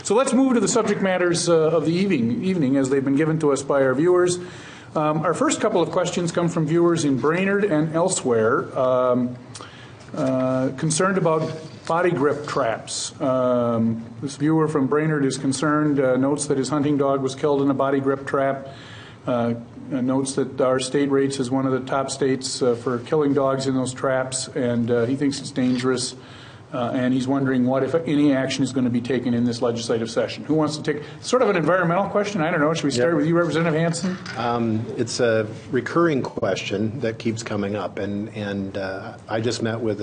So let's move to the subject matters of the evening as they've been given to us by our viewers. Our first couple of questions come from viewers in Brainerd and elsewhere concerned about body grip traps. This viewer from Brainerd is concerned, notes that his hunting dog was killed in a body grip trap, notes that our state rates as one of the top states for killing dogs in those traps, and he thinks it's dangerous. And he's wondering what, if any, action is going to be taken in this legislative session. Who wants to take sort of an environmental question? I don't know. Should we start with you, Representative Hansen? It's a recurring question that keeps coming up, and I just met with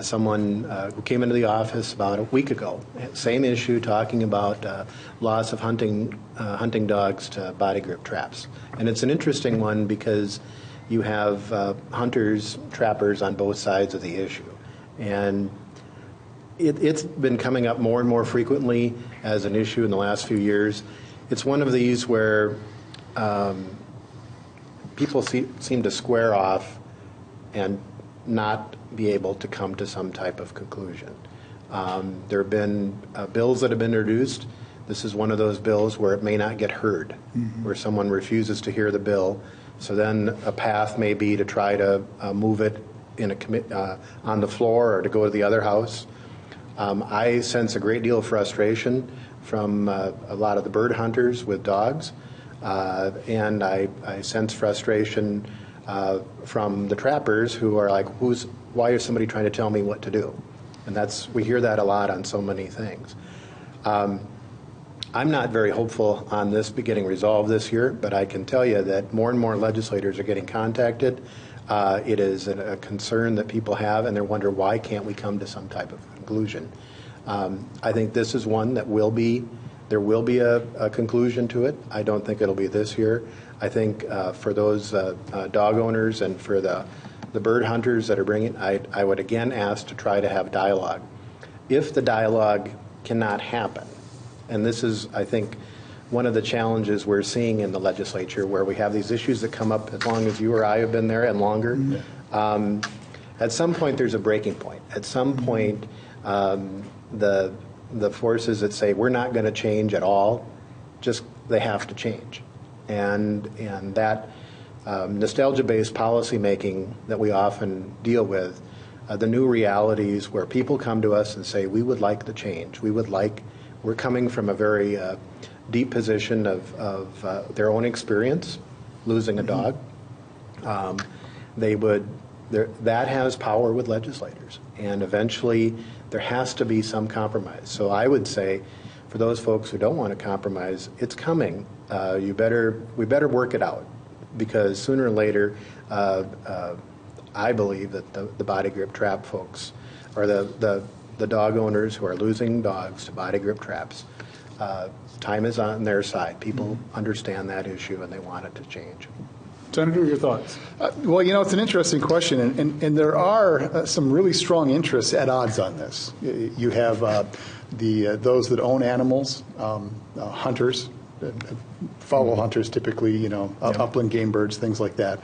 someone who came into the office about a week ago. Same issue, talking about loss of hunting dogs to body grip traps, and it's an interesting one because you have hunters, trappers on both sides of the issue, and it's been coming up more and more frequently as an issue in the last few years. It's one of these where people seem to square off and not be able to come to some type of conclusion. There have been bills that have been introduced. This is one of those bills where it may not get heard, where someone refuses to hear the bill. So then a path may be to try to move it in on the floor or to go to the other house. I sense a great deal of frustration from a lot of the bird hunters with dogs, and I sense frustration from the trappers who are like, why is somebody trying to tell me what to do? And we hear that a lot on so many things. I'm not very hopeful on this getting resolved this year, but I can tell you that more and more legislators are getting contacted. It is a concern that people have, and they wonder, why can't we come to some type of conclusion? I think this is one that there will be a conclusion to it. I don't think it'll be this year. I think for those dog owners and for the bird hunters that are bringing, I would again ask to try to have dialogue. If the dialogue cannot happen, and this is, I think, one of the challenges we're seeing in the legislature, where we have these issues that come up as long as you or I have been there and longer. At some point, there's a breaking point. At some point, the forces that say we're not going to change at all, they have to change, and that nostalgia-based policy making that we often deal with, the new realities where people come to us and say we would like the change. We're coming from a very deep position of their own experience, losing a dog. That has power with legislators, and eventually there has to be some compromise. So I would say, for those folks who don't want to compromise, it's coming. We better work it out, because sooner or later, I believe that the body grip trap folks, or the dog owners who are losing dogs to body grip traps, time is on their side. People understand that issue and they want it to change. Senator, your thoughts? Well, it's an interesting question, and there are some really strong interests at odds on this. You have those that own animals, hunters, follow hunters typically, upland game birds, things like that.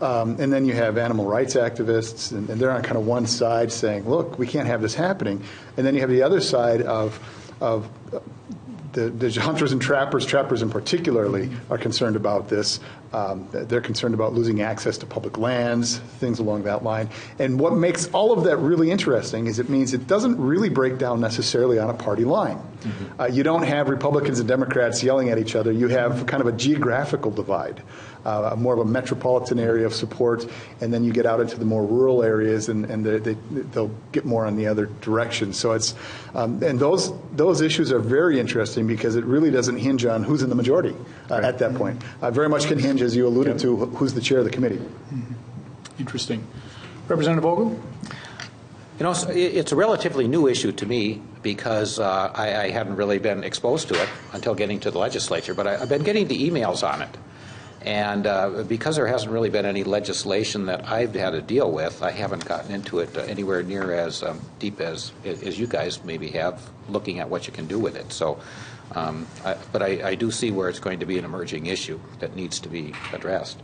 And then you have animal rights activists, and they're on kind of one side saying, look, we can't have this happening. And then you have the other side of the hunters and trappers in particularly are concerned about this. They're concerned about losing access to public lands, things along that line. And what makes all of that really interesting is it means it doesn't really break down necessarily on a party line. You don't have Republicans and Democrats yelling at each other. You have kind of a geographical divide, more of a metropolitan area of support, and then you get out into the more rural areas, and they'll get more on the other direction. So it's and those issues are very interesting because it really doesn't hinge on who's in the majority at that point. Very much can hinge, as you alluded to, who's the chair of the committee. Interesting. Representative Vogel? It's a relatively new issue to me because I hadn't really been exposed to it until getting to the legislature, but I've been getting the emails on it. And because there hasn't really been any legislation that I've had to deal with, I haven't gotten into it anywhere near as deep as you guys maybe have, looking at what you can do with it. So, but I do see where it's going to be an emerging issue that needs to be addressed.